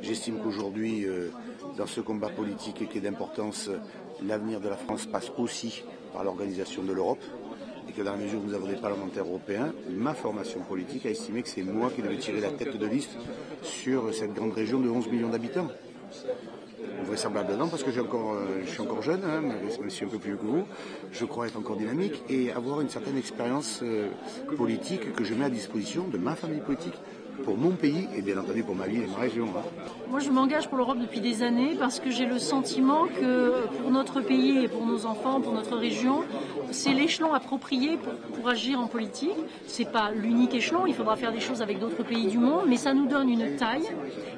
J'estime qu'aujourd'hui, dans ce combat politique qui est d'importance, l'avenir de la France passe aussi par l'organisation de l'Europe et que dans la mesure où nous avons des parlementaires européens, ma formation politique a estimé que c'est moi qui devais tirer la tête de liste sur cette grande région de 11 millions d'habitants. Vraisemblablement, parce que je suis encore jeune, même si je suis un peu plus vieux que vous, je crois être encore dynamique et avoir une certaine expérience politique que je mets à disposition de ma famille politique pour mon pays et bien entendu pour ma ville et ma région. Moi je m'engage pour l'Europe depuis des années parce que j'ai le sentiment que pour notre pays et pour nos enfants, pour notre région, c'est l'échelon approprié pour agir en politique. C'est pas l'unique échelon, il faudra faire des choses avec d'autres pays du monde, mais ça nous donne une taille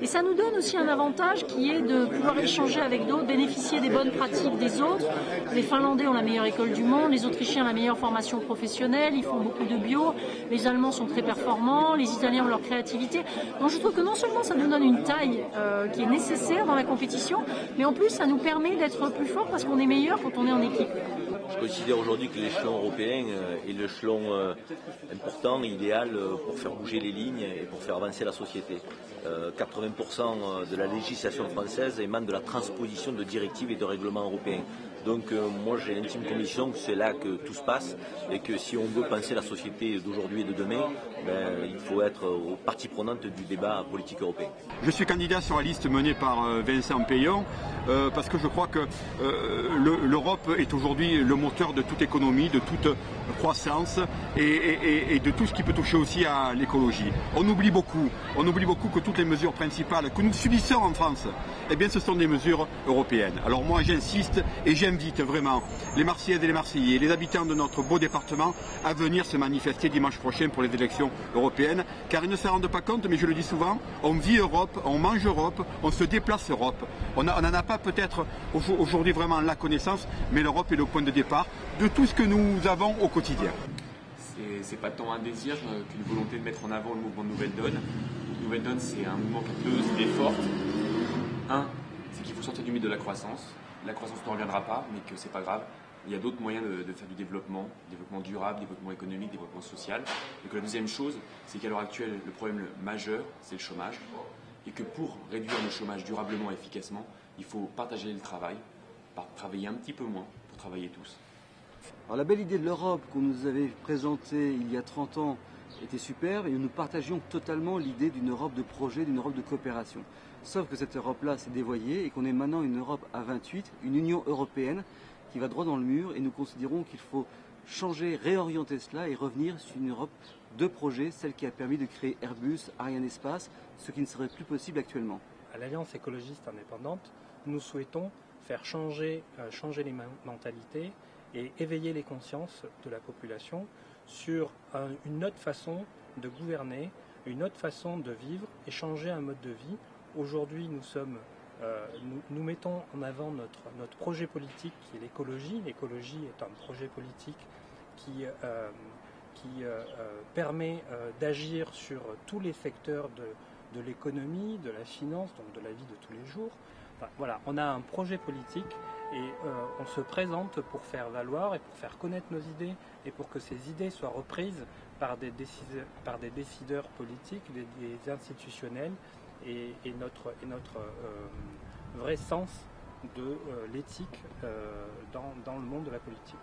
et ça nous donne aussi un avantage qui est de pouvoir échanger avec d'autres, bénéficier des bonnes pratiques des autres. Les Finlandais ont la meilleure école du monde, les Autrichiens la meilleure formation professionnelle, ils font beaucoup de bio, les Allemands sont très performants, les Italiens ont leur créativité. Donc je trouve que non seulement ça nous donne une taille qui est nécessaire dans la compétition, mais en plus ça nous permet d'être plus forts parce qu'on est meilleur quand on est en équipe. Je considère aujourd'hui que l'échelon européen est l'échelon important, idéal pour faire bouger les lignes et pour faire avancer la société. 80% de la législation française émane de la transposition de directives et de règlements européens. Donc moi j'ai l'intime conviction que c'est là que tout se passe et que si on veut penser la société d'aujourd'hui et de demain, il faut être aux parties prenantes du débat politique européen. Je suis candidat sur la liste menée par Vincent Peillon parce que je crois que l'Europe est aujourd'hui le moteur de toute économie, de toute croissance et de tout ce qui peut toucher aussi à l'écologie. On oublie beaucoup que toutes les mesures principales que nous subissons en France, eh bien ce sont des mesures européennes. Alors moi j'insiste et j'invite vraiment les Marseillaises et les Marseillais, les habitants de notre beau département à venir se manifester dimanche prochain pour les élections européennes, car ils ne se rendent pas compte, mais je le dis souvent, on vit Europe, on mange Europe, on se déplace Europe. On n'en a pas peut-être aujourd'hui vraiment la connaissance, mais l'Europe est le point de départ de tout ce que nous avons au quotidien. C'est pas tant un désir qu'une volonté de mettre en avant le mouvement Nouvelle Donne. Nouvelle Donne, c'est un mouvement qui a deux idées fortes. Un, c'est qu'il faut sortir du mythe de la croissance. La croissance ne reviendra pas, mais que c'est pas grave. Il y a d'autres moyens de faire du développement durable, développement économique, développement social. Et que la deuxième chose, c'est qu'à l'heure actuelle, le problème majeur, c'est le chômage. Et que pour réduire le chômage durablement et efficacement, il faut partager le travail, travailler un petit peu moins pour travailler tous. Alors la belle idée de l'Europe qu'on nous avait présentée il y a 30 ans était superbe et nous partagions totalement l'idée d'une Europe de projet, d'une Europe de coopération. Sauf que cette Europe-là s'est dévoyée et qu'on est maintenant une Europe à 28, une Union européenne qui va droit dans le mur et nous considérons qu'il faut changer, réorienter cela et revenir sur une Europe de projet, celle qui a permis de créer Airbus, Arianespace, ce qui ne serait plus possible actuellement. À l'Alliance écologiste indépendante, nous souhaitons faire changer les mentalités et éveiller les consciences de la population sur une autre façon de gouverner, une autre façon de vivre et changer un mode de vie. Aujourd'hui, nous mettons en avant notre projet politique qui est l'écologie. L'écologie est un projet politique qui permet d'agir sur tous les secteurs de l'économie, de la finance, donc de la vie de tous les jours. Enfin, voilà, on a un projet politique et on se présente pour faire valoir et pour faire connaître nos idées et pour que ces idées soient reprises par des décideurs politiques, des institutionnels et notre vrai sens de l'éthique dans le monde de la politique.